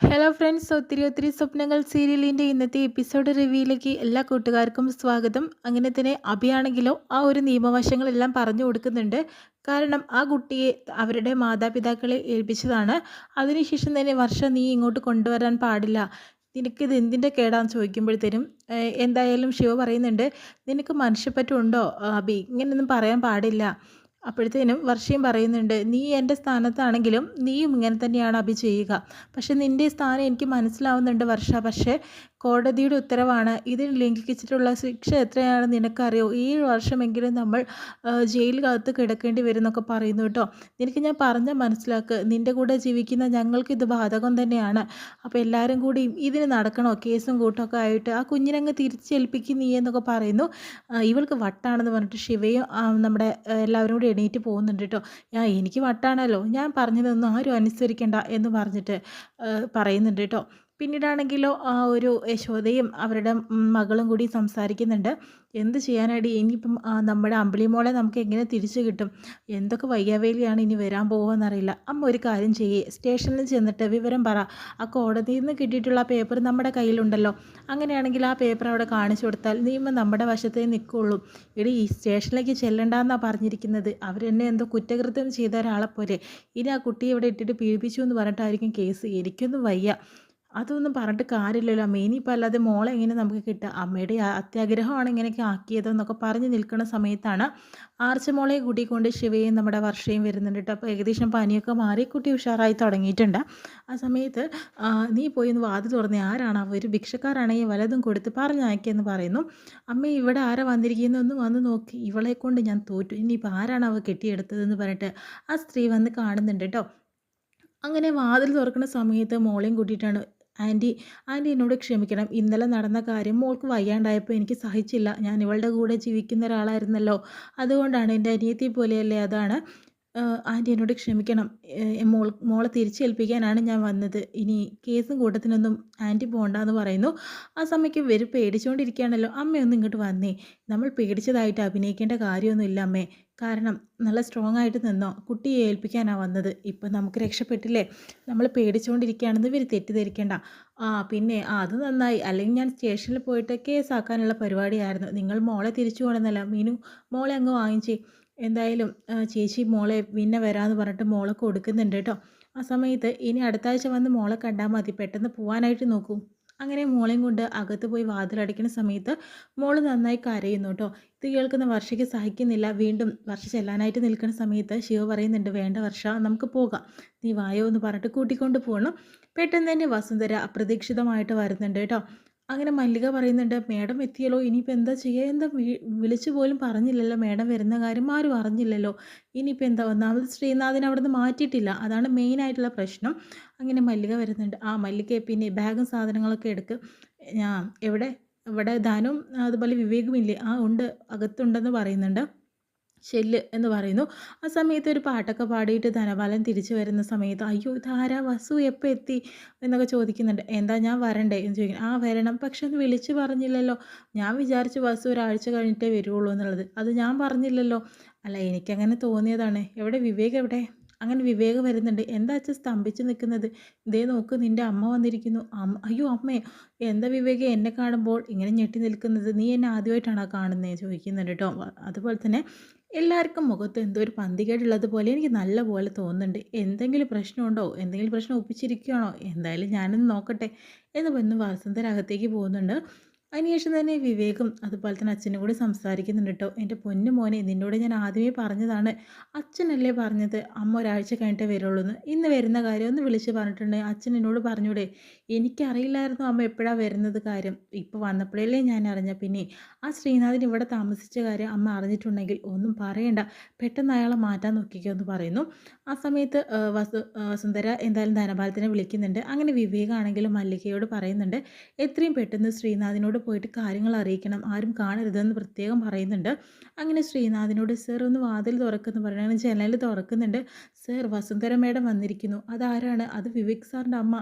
Hello friends, ഒത്തിരി ഒത്തിരി സ്വപ്നങ്ങൾ സീരിയലിൻ്റെ ഇന്നത്തെ എപ്പിസോഡ് റിവ്യൂയിലേക്ക് എല്ലാ കൂട്ടുകാർക്കും സ്വാഗതം. അങ്ങനെ തന്നെ അഭിയാണെങ്കിലോ ആ ഒരു നിയമവശങ്ങളെല്ലാം പറഞ്ഞു കൊടുക്കുന്നുണ്ട്. കാരണം ആ കുട്ടിയെ അവരുടെ മാതാപിതാക്കളെ ഏൽപ്പിച്ചതാണ്. അതിനുശേഷം തന്നെ വർഷ നീ ഇങ്ങോട്ട് കൊണ്ടുവരാൻ പാടില്ല, നിനക്കിത് എന്തിൻ്റെ കേടാന്ന് ചോദിക്കുമ്പോഴത്തേനും എന്തായാലും ശിവ പറയുന്നുണ്ട്, നിനക്ക് മനുഷ്യപ്പറ്റുണ്ടോ അഭി, ഇങ്ങനെയൊന്നും പറയാൻ പാടില്ല. അപ്പോഴത്തേനും വർഷയും പറയുന്നുണ്ട്, നീ എൻ്റെ സ്ഥാനത്താണെങ്കിലും നീയും ഇങ്ങനെ തന്നെയാണ് അഭി ചെയ്യുക. പക്ഷെ നിൻ്റെ സ്ഥാനം എനിക്ക് മനസ്സിലാവുന്നുണ്ട് വർഷ. പക്ഷേ കോടതിയുടെ ഉത്തരവാണ്, ഇതിന് ലംഘിച്ചിട്ടുള്ള ശിക്ഷ എത്രയാണെന്ന് നിനക്കറിയോ? 7 വർഷമെങ്കിലും നമ്മൾ ജയിലിനകത്ത് കിടക്കേണ്ടി വരും എന്നൊക്കെ പറയുന്നു കേട്ടോ. നിനക്ക് ഞാൻ പറഞ്ഞാൽ മനസ്സിലാക്ക്, നിൻ്റെ കൂടെ ജീവിക്കുന്ന ഞങ്ങൾക്ക് ഇത് ബാധകം തന്നെയാണ്. അപ്പോൾ എല്ലാവരും കൂടി ഇതിന് നടക്കണോ? കേസും കൂട്ടമൊക്കെ ആയിട്ട് ആ കുഞ്ഞിനങ്ങ് തിരിച്ചേൽപ്പിക്കും നീ എന്നൊക്കെ പറയുന്നു. ഇവൾക്ക് വട്ടാണെന്ന് പറഞ്ഞിട്ട് ശിവയും നമ്മുടെ എല്ലാവരും കൂടി എണീറ്റ് പോകുന്നുണ്ട് കേട്ടോ. എനിക്ക് വട്ടാണല്ലോ, ഞാൻ പറഞ്ഞതൊന്നും ആരും അനുസരിക്കണ്ട എന്ന് പറഞ്ഞിട്ട് പറയുന്നുണ്ട് കേട്ടോ. പിന്നീടാണെങ്കിലോ ആ ഒരു യശോദയും അവരുടെ മകളും കൂടി സംസാരിക്കുന്നുണ്ട്. എന്ത് ചെയ്യാനാടി, ഇനിയിപ്പം നമ്മുടെ അമ്പിളിമോളെ നമുക്ക് എങ്ങനെ തിരിച്ചു കിട്ടും? എന്തൊക്കെ വയ്യാവേലിയാണ് ഇനി വരാൻ പോകുമെന്നറിയില്ല. അമ്മ ഒരു കാര്യം ചെയ്യേ, സ്റ്റേഷനിൽ ചെന്നിട്ട് വിവരം പറ. ആ കോടതിയിൽ നിന്ന് കിട്ടിയിട്ടുള്ള പേപ്പർ നമ്മുടെ കയ്യിലുണ്ടല്ലോ, അങ്ങനെയാണെങ്കിൽ ആ പേപ്പർ അവിടെ കാണിച്ചു കൊടുത്താൽ നിയമം നമ്മുടെ വശത്തേ നിൽക്കുള്ളൂ. എടി, ഈ സ്റ്റേഷനിലേക്ക് ചെല്ലണ്ടെന്നാണ് പറഞ്ഞിരിക്കുന്നത്. അവരെന്നെ എന്തോ കുറ്റകൃത്യം ചെയ്ത ഒരാളെ പോലെ ഇനി ആ കുട്ടിയെ ഇവിടെ ഇട്ടിട്ട് പീഡിപ്പിച്ചു എന്ന് പറഞ്ഞിട്ടായിരിക്കും കേസ്. എനിക്കൊന്നും വയ്യ. അതൊന്നും പറഞ്ഞിട്ട് കാര്യമില്ലല്ലോ അമ്മ, ഇനിയിപ്പോൾ അല്ലാതെ മോളെ എങ്ങനെ നമുക്ക് കിട്ടുക? അമ്മയുടെ അത്യാഗ്രഹമാണ് ഇങ്ങനെയൊക്കെ ആക്കിയതെന്നൊക്കെ പറഞ്ഞ് നിൽക്കുന്ന സമയത്താണ് ആർച്ചമോളെ കൂട്ടിക്കൊണ്ട് ശിവയും നമ്മുടെ വർഷയും വരുന്നുണ്ട് കേട്ടോ. അപ്പോൾ ഏകദേശം പനിയൊക്കെ മാറി കുട്ടി ഉഷാറായി തുടങ്ങിയിട്ടുണ്ട്. ആ സമയത്ത് നീ പോയി ഒന്ന് വാതിൽ തുറന്നേ, ആരാണ് അവർ? ഭിക്ഷക്കാരാണെങ്കിൽ വലതും കൊടുത്ത് പറഞ്ഞയക്കെന്ന് പറയുന്നു. അമ്മ, ഇവിടെ ആരാ വന്നിരിക്കുന്നതെന്ന് വന്ന് നോക്കി, ഇവളെ കൊണ്ട് ഞാൻ തോറ്റു, ഇനിയിപ്പോൾ ആരാണ് അവ കെട്ടിയെടുത്തതെന്ന് പറഞ്ഞിട്ട് ആ സ്ത്രീ വന്ന് കാണുന്നുണ്ട് കേട്ടോ. അങ്ങനെ വാതിൽ തുറക്കുന്ന സമയത്ത് മോളെയും കൂട്ടിയിട്ടാണ്. ആൻറ്റി, ആൻറ്റി എന്നോട് ക്ഷമിക്കണം, ഇന്നലെ നടന്ന കാര്യം മോൾക്ക് വയ്യാണ്ടായപ്പോൾ എനിക്ക് സഹിച്ചില്ല. ഞാൻ ഇവളുടെ കൂടെ ജീവിക്കുന്ന ഒരാളായിരുന്നല്ലോ, അതുകൊണ്ടാണ്, എൻ്റെ അനിയത്തി പോലെയല്ലേ, അതാണ്. ആൻറ്റി എന്നോട് ക്ഷമിക്കണം. മോളെ തിരിച്ചേൽപ്പിക്കാനാണ് ഞാൻ വന്നത്. ഇനി കേസും കൂട്ടത്തിനൊന്നും ആൻറ്റി പോകണ്ടെന്ന് പറയുന്നു. ആ സമയത്ത് ഇവർ പേടിച്ചുകൊണ്ടിരിക്കുകയാണല്ലോ. അമ്മയൊന്നും ഇങ്ങോട്ട് വന്നേ, നമ്മൾ പേടിച്ചതായിട്ട് അഭിനയിക്കേണ്ട കാര്യമൊന്നുമില്ല അമ്മേ. കാരണം നല്ല സ്ട്രോങ് ആയിട്ട് നിന്നോ, കുട്ടിയെ ഏൽപ്പിക്കാനാണ് വന്നത്. ഇപ്പം നമുക്ക് രക്ഷപ്പെട്ടില്ലേ, നമ്മൾ പേടിച്ചുകൊണ്ടിരിക്കുകയാണെന്ന് ഇവർ തെറ്റിദ്ധരിക്കേണ്ട. പിന്നെ അത് നന്നായി, അല്ലെങ്കിൽ ഞാൻ സ്റ്റേഷനിൽ പോയിട്ട് കേസാക്കാനുള്ള പരിപാടിയായിരുന്നു. നിങ്ങൾ മോളെ തിരിച്ചു കൊണ്ടുവന്നല്ല, മീനു മോളെ അങ്ങ് വാങ്ങിച്ചേ. എന്തായാലും ചേച്ചി മോളെ പിന്നെ വരാമെന്ന് പറഞ്ഞിട്ട് മോളെ കൊടുക്കുന്നുണ്ട് കേട്ടോ. ആ സമയത്ത് ഇനി അടുത്ത ആഴ്ച വന്ന് മോളെ കണ്ടാൽ മതി, പെട്ടെന്ന് പോകാനായിട്ട് നോക്കൂ. അങ്ങനെ മോളെയും കൊണ്ട് അകത്ത് പോയി വാതിലടയ്ക്കുന്ന സമയത്ത് മോള് നന്നായി കരയുന്നു കേട്ടോ. ഇത് കേൾക്കുന്ന വർഷയ്ക്ക് സഹിക്കുന്നില്ല. വീണ്ടും വർഷ ചെല്ലാനായിട്ട് നിൽക്കുന്ന സമയത്ത് ശിവ പറയുന്നുണ്ട്, വേണ്ട വർഷ, നമുക്ക് പോകാം, നീ വായോ എന്ന് പറഞ്ഞിട്ട് കൂട്ടിക്കൊണ്ട് പോകണം. പെട്ടെന്ന് തന്നെ വസുന്ധര അപ്രതീക്ഷിതമായിട്ട് വരുന്നുണ്ട് കേട്ടോ. അങ്ങനെ മല്ലിക പറയുന്നുണ്ട്, മേഡം എത്തിയല്ലോ, ഇനിയിപ്പോൾ എന്താ ചെയ്യുക? എന്താ വിളിച്ചു പോലും പറഞ്ഞില്ലല്ലോ മേഡം വരുന്ന കാര്യം, ആരും അറിഞ്ഞില്ലല്ലോ. ഇനിയിപ്പോൾ എന്താ, ഒന്നാമത് ശ്രീനാഥിനെ അവിടെ നിന്ന് മാറ്റിയിട്ടില്ല, അതാണ് മെയിനായിട്ടുള്ള പ്രശ്നം. അങ്ങനെ മല്ലിക വരുന്നുണ്ട്. മല്ലിക പിന്നെ ബാഗും സാധനങ്ങളൊക്കെ എടുക്ക്. എവിടെ? ഇവിടെ ധനും അതുപോലെ വിവേകും ഇല്ലേ? ഉണ്ട്, അകത്തുണ്ടെന്ന് പറയുന്നുണ്ട്. ഷെല്ല് എന്ന് പറയുന്നു. ആ സമയത്ത് ഒരു പാട്ടൊക്കെ പാടിയിട്ട് ധനപാലൻ തിരിച്ചു വരുന്ന സമയത്ത്, അയ്യോ ഇതാരാ, വസു എപ്പോൾ എത്തി എന്നൊക്കെ ചോദിക്കുന്നുണ്ട്. എന്താ ഞാൻ വരണ്ടേ എന്ന് ചോദിക്കുന്നു. വരണം, പക്ഷെ ഒന്ന് വിളിച്ച് പറഞ്ഞില്ലല്ലോ. ഞാൻ വിചാരിച്ചു വസു ഒരാഴ്ച കഴിഞ്ഞിട്ടേ വരുള്ളൂ എന്നുള്ളത്, അത് ഞാൻ പറഞ്ഞില്ലല്ലോ. അല്ല, എനിക്കങ്ങനെ തോന്നിയതാണ്. എവിടെ വിവേക്, എവിടെ? അങ്ങനെ വിവേക് വരുന്നുണ്ട്. എന്താ അച്ഛൻ സ്തംഭിച്ച് നിൽക്കുന്നത്? ഇതേ നോക്ക്, നിൻ്റെ അമ്മ വന്നിരിക്കുന്നു. അയ്യോ അമ്മേ, എന്താ വിവേക് എന്നെ കാണുമ്പോൾ ഇങ്ങനെ ഞെട്ടി നിൽക്കുന്നത്? നീ എന്നെ ആദ്യമായിട്ടാണോ കാണുന്നത് ചോദിക്കുന്നുണ്ട് കേട്ടോ. അതുപോലെ തന്നെ എല്ലാവർക്കും മുഖത്ത് എന്തോ ഒരു പന്തികേടുള്ളത് പോലെ എനിക്ക് നല്ല പോലെ തോന്നുന്നുണ്ട്. എന്തെങ്കിലും പ്രശ്നമുണ്ടോ? എന്തെങ്കിലും പ്രശ്നം ഒപ്പിച്ചിരിക്കുകയാണോ? എന്തായാലും ഞാനൊന്ന് നോക്കട്ടെ എന്ന് പറഞ്ഞ് വസന്തര അകത്തേക്ക് പോകുന്നുണ്ട്. അതിനുശേഷം തന്നെ വിവേകും അതുപോലെ തന്നെ അച്ഛനും കൂടി സംസാരിക്കുന്നുണ്ട് കേട്ടോ. എൻ്റെ പൊന്നു മോനെ, നിന്നോട് ഞാൻ ആദ്യമേ പറഞ്ഞതാണ്, അച്ഛനല്ലേ പറഞ്ഞത് അമ്മ ഒരാഴ്ച കഴിഞ്ഞിട്ടേ വരുള്ളൂ എന്ന്. ഇന്ന് വരുന്ന കാര്യം ഒന്ന് വിളിച്ച് പറഞ്ഞിട്ടുണ്ടെങ്കിൽ അച്ഛൻ എന്നോട് പറഞ്ഞൂടെ? എനിക്കറിയില്ലായിരുന്നു അമ്മ എപ്പോഴാണ് വരുന്നത് കാര്യം, ഇപ്പോൾ വന്നപ്പോഴല്ലേ ഞാൻ അറിഞ്ഞ. പിന്നെ ആ ശ്രീനാഥിന് ഇവിടെ താമസിച്ച കാര്യം അമ്മ അറിഞ്ഞിട്ടുണ്ടെങ്കിൽ ഒന്നും പറയണ്ട, പെട്ടെന്ന് അയാളെ മാറ്റാൻ നോക്കിക്കോ എന്ന് പറയുന്നു. ആ സമയത്ത് വസുന്ധര എന്തായാലും ധനപാലത്തിനെ വിളിക്കുന്നുണ്ട്. അങ്ങനെ വിവേകാണെങ്കിലും മല്ലികയോട് പറയുന്നുണ്ട്, എത്രയും പെട്ടെന്ന് ശ്രീനാഥിനോട് പോയിട്ട് കാര്യങ്ങൾ അറിയിക്കണം, ആരും കാണരുതെന്ന് പ്രത്യേകം പറയുന്നുണ്ട്. അങ്ങനെ ശ്രീനാഥിനോട്, സർ ഒന്ന് വാതിൽ തുറക്കുന്നു പറയുകയാണ്. ജനൽ തുറക്കുന്നുണ്ട്. സർ, വസുന്ധര മേഡം വന്നിരിക്കുന്നു. അതാരാണ്? അത് വിവേക് സാറിൻ്റെ അമ്മ.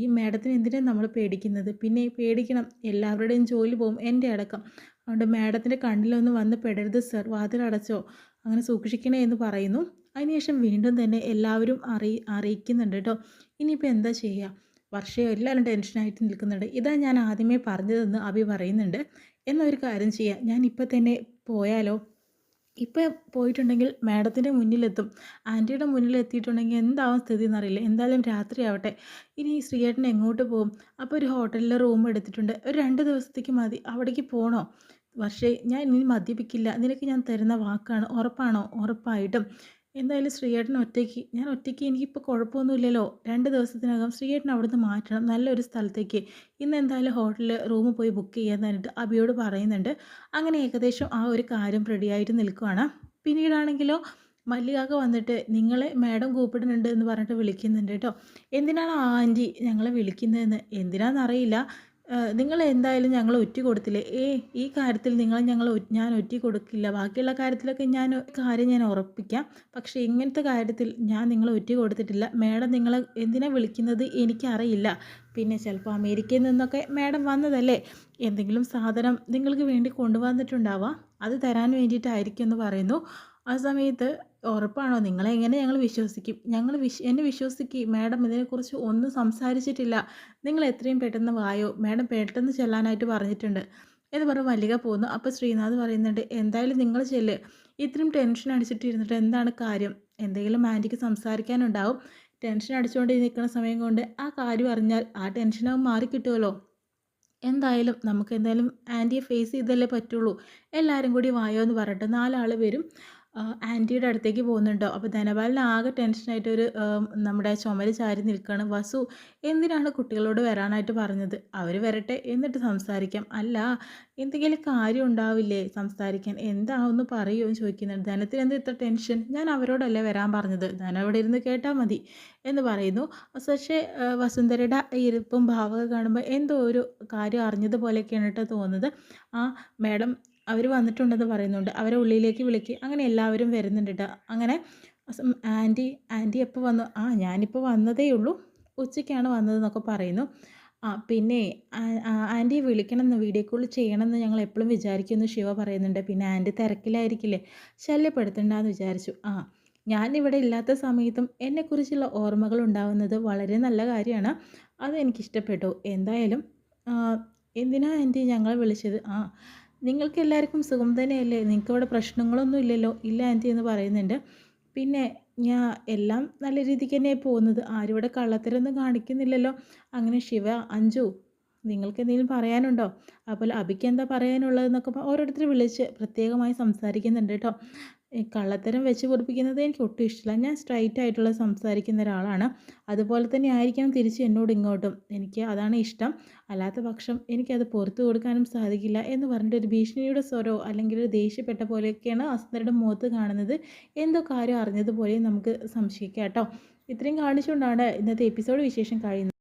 ഈ മേഡത്തിന് എന്തിനാണ് നമ്മൾ പേടിക്കുന്നത്? പിന്നെ പേടിക്കണം, എല്ലാവരുടെയും ജോലി പോകും, എൻ്റെ അടക്കം. അതുകൊണ്ട് മേഡത്തിൻ്റെ കണ്ണിലൊന്നും വന്ന് പെടരുത് സർ, വാതിലടച്ചോ, അങ്ങനെ സൂക്ഷിക്കണേ എന്ന് പറയുന്നു. അതിനുശേഷം വീണ്ടും തന്നെ എല്ലാവരും അറിയിക്കുന്നുണ്ട് കേട്ടോ. ഇനിയിപ്പോൾ എന്താ ചെയ്യുക? വർഷയോ എല്ലാവരും ടെൻഷനായിട്ട് നിൽക്കുന്നുണ്ട്. ഇതാ ഞാൻ ആദ്യമേ പറഞ്ഞതെന്ന് അഭി പറയുന്നുണ്ട്. എന്നൊരു കാര്യം ചെയ്യാം, ഞാൻ ഇപ്പം തന്നെ പോയാലോ? ഇപ്പം പോയിട്ടുണ്ടെങ്കിൽ മാഡത്തിൻ്റെ മുന്നിലെത്തും. ആൻറ്റിയുടെ മുന്നിലെത്തിയിട്ടുണ്ടെങ്കിൽ എന്താവും സ്ഥിതി എന്നറിയില്ല. എന്തായാലും രാത്രിയാവട്ടെ. ഇനി ശ്രീയേട്ടൻ എങ്ങോട്ട് പോകും? അപ്പോൾ ഒരു ഹോട്ടലിൽ റൂം എടുത്തിട്ടുണ്ട്. ഒരു 2 ദിവസത്തേക്ക് മതി. അവിടേക്ക് പോണോ? പക്ഷേ ഞാൻ ഇനി മദ്യപിക്കില്ല. നിനക്ക് ഞാൻ തരുന്ന വാക്കാണ്. ഉറപ്പാണോ? ഉറപ്പായിട്ടും. എന്തായാലും ശ്രീയേട്ടൻ ഒറ്റയ്ക്ക് ഞാൻ ഒറ്റയ്ക്ക് എനിക്കിപ്പോൾ കുഴപ്പമൊന്നുമില്ലല്ലോ. 2 ദിവസത്തിനകം ശ്രീയേട്ടനെ അവിടുന്ന് മാറ്റണം നല്ലൊരു സ്ഥലത്തേക്ക്. ഇന്ന് എന്തായാലും ഹോട്ടലിൽ റൂം പോയി ബുക്ക് ചെയ്യാനായിട്ട് അഭിയോട് പറയുന്നുണ്ട്. അങ്ങനെ ഏകദേശം ആ ഒരു കാര്യം റെഡിയായിട്ട് നിൽക്കുവാണ്. പിന്നീടാണെങ്കിലോ മല്ലികാക്ക വന്നിട്ട് നിങ്ങളെ മാഡം കൂപ്പിടുന്നുണ്ട് എന്ന് പറഞ്ഞിട്ട് വിളിക്കുന്നുണ്ട് കേട്ടോ. എന്തിനാണ് ആ ആൻറ്റി ഞങ്ങളെ വിളിക്കുന്നതെന്ന് എന്തിനാണെന്നറിയില്ല. നിങ്ങൾ എന്തായാലും ഞങ്ങൾ ഒറ്റ കൊടുത്തില്ലേ? ഈ കാര്യത്തിൽ ഞാൻ ഒറ്റ കൊടുക്കില്ല. ബാക്കിയുള്ള കാര്യത്തിലൊക്കെ ഞാൻ ഉറപ്പിക്കാം. പക്ഷേ ഇങ്ങനത്തെ കാര്യത്തിൽ ഞാൻ നിങ്ങളെ ഒറ്റ കൊടുത്തിട്ടില്ല. മാഡം നിങ്ങളെ എന്തിനാ വിളിക്കുന്നത് എനിക്കറിയില്ല. പിന്നെ ചിലപ്പോൾ അമേരിക്കയിൽ നിന്നൊക്കെ മാഡം വന്നതല്ലേ, എന്തെങ്കിലും സാധനം നിങ്ങൾക്ക് വേണ്ടി കൊണ്ടുവന്നിട്ടുണ്ടാവാം. അത് തരാൻ വേണ്ടിയിട്ടായിരിക്കും എന്ന് പറയുന്നു. ആ സമയത്ത് ഉറപ്പാണോ? നിങ്ങളെ എങ്ങനെ ഞങ്ങൾ വിശ്വസിക്കും? എന്നെ വിശ്വസിക്കും. മാഡം ഇതിനെക്കുറിച്ച് ഒന്നും സംസാരിച്ചിട്ടില്ല. നിങ്ങൾ എത്രയും പെട്ടെന്ന് വായോ, മാഡം പെട്ടെന്ന് ചെല്ലാനായിട്ട് പറഞ്ഞിട്ടുണ്ട് എന്ന് പറഞ്ഞ് മല്ലിക പോകുന്നു. അപ്പോൾ ശ്രീനാഥ് പറയുന്നുണ്ട്, എന്തായാലും നിങ്ങൾ ചെല്ല്. ഇത്രയും ടെൻഷൻ അടിച്ചിട്ട് ഇരുന്നിട്ട് എന്താണ് കാര്യം? എന്തെങ്കിലും ആൻറ്റിക്ക് സംസാരിക്കാനുണ്ടാവും. ടെൻഷൻ അടിച്ചുകൊണ്ട് നിൽക്കുന്ന സമയം കൊണ്ട് ആ കാര്യം അറിഞ്ഞാൽ ആ ടെൻഷനൊക്കെ മാറിക്കിട്ടുമല്ലോ. എന്തായാലും നമുക്ക് എന്തായാലും ആൻറ്റിയെ ഫേസ് ചെയ്തല്ലേ പറ്റുള്ളൂ. എല്ലാവരും കൂടി വായോ എന്ന് പറഞ്ഞിട്ട് 4 ആൾ വരും. ആൻറ്റിയുടെ അടുത്തേക്ക് പോകുന്നുണ്ടോ? അപ്പോൾ ധനപാലൻ ആകെ ടെൻഷനായിട്ട് നമ്മുടെ ചുമര് ചാരി നിൽക്കുകയാണ്. വസു എന്തിനാണ് കുട്ടികളോട് വരാനായിട്ട് പറഞ്ഞത്? അവർ വരട്ടെ എന്നിട്ട് സംസാരിക്കാം. അല്ല, എന്തെങ്കിലും കാര്യം ഉണ്ടാവില്ലേ സംസാരിക്കാൻ? എന്താണെന്ന് പറയുമോ എന്ന് ചോദിക്കുന്നുണ്ട്. ധനത്തിന് എന്താ ഇത്ര ടെൻഷൻ? ഞാൻ അവരോടല്ലേ വരാൻ പറഞ്ഞത്. ധനം ഇവിടെ ഇരുന്ന് കേട്ടാൽ മതി എന്ന് പറയുന്നു. പക്ഷേ വസുന്ധരയുടെ ഇരിപ്പും ഭാവമൊക്കെ കാണുമ്പോൾ എന്തോ ഒരു കാര്യം അറിഞ്ഞതുപോലെയൊക്കെയാണ് കേട്ടോ തോന്നുന്നത്. ആ മാഡം അവർ വന്നിട്ടുണ്ടെന്ന് പറയുന്നുണ്ട്. അവരെ ഉള്ളിലേക്ക് വിളിക്ക്. അങ്ങനെ എല്ലാവരും വരുന്നുണ്ട് കേട്ടോ. അങ്ങനെ ആൻറ്റി എപ്പോൾ വന്നു? ഞാനിപ്പോൾ വന്നതേ ഉള്ളൂ. ഉച്ചയ്ക്കാണ് വന്നതെന്നൊക്കെ പറയുന്നു. പിന്നെ ആൻറ്റിയെ വിളിക്കണമെന്ന് വീഡിയോ കോൾ ചെയ്യണമെന്ന് ഞങ്ങൾ എപ്പോഴും വിചാരിക്കുമെന്ന് ശിവ പറയുന്നുണ്ട്. പിന്നെ ആൻറ്റി തിരക്കിലായിരിക്കില്ലേ, ശല്യപ്പെടുത്തണ്ടെന്ന് വിചാരിച്ചു. ഞാനിവിടെ ഇല്ലാത്ത സമയത്തും എന്നെക്കുറിച്ചുള്ള ഓർമ്മകൾ ഉണ്ടാവുന്നത് വളരെ നല്ല കാര്യമാണ്. അതെനിക്കിഷ്ടപ്പെട്ടു. എന്തായാലും എന്തിനാ ആൻറ്റി ഞങ്ങളെ വിളിച്ചത്? നിങ്ങൾക്ക് എല്ലാവർക്കും സുഖം തന്നെയല്ലേ? നിങ്ങൾക്കിവിടെ പ്രശ്നങ്ങളൊന്നും ഇല്ലല്ലോ? ഇല്ല ആൻറ്റി എന്ന് പറയുന്നുണ്ട്. പിന്നെ എല്ലാം നല്ല രീതിക്ക് തന്നെയാണ് പോകുന്നത്. ആരും ഇവിടെ കള്ളത്തരമൊന്നും കാണിക്കുന്നില്ലല്ലോ. അങ്ങനെ ശിവ, അഞ്ജു നിങ്ങൾക്ക് എന്തെങ്കിലും പറയാനുണ്ടോ? അപ്പോൾ അഭിക്ക് എന്താ പറയാനുള്ളതെന്നൊക്കെ ഓരോരുത്തർ വിളിച്ച് പ്രത്യേകമായി സംസാരിക്കുന്നുണ്ട് കേട്ടോ. കള്ളത്തരം വെച്ച് പൊറിപ്പിക്കുന്നത് എനിക്ക് ഒട്ടും ഇഷ്ടമില്ല. ഞാൻ സ്ട്രൈറ്റ് ആയിട്ടുള്ള സംസാരിക്കുന്ന ഒരാളാണ്. അതുപോലെ തന്നെ ആയിരിക്കണം തിരിച്ച് എന്നോട് ഇങ്ങോട്ടും. എനിക്ക് അതാണ് ഇഷ്ടം. അല്ലാത്ത പക്ഷം എനിക്കത് പുറത്തു കൊടുക്കാനും സാധിക്കില്ല എന്ന് പറഞ്ഞിട്ട് ഒരു ഭീഷണിയുടെ സ്വരോ അല്ലെങ്കിൽ ഒരു ദേഷ്യപ്പെട്ട പോലെയൊക്കെയാണ് അസ്തരുടെ മുഖത്ത് കാണുന്നത്. എന്തോ കാര്യം അറിഞ്ഞതുപോലെയും നമുക്ക് സംശയിക്കാം കേട്ടോ. ഇത്രയും കാണിച്ചുകൊണ്ടാണ് ഇന്നത്തെ എപ്പിസോഡ് വിശേഷം കഴിയുന്നത്.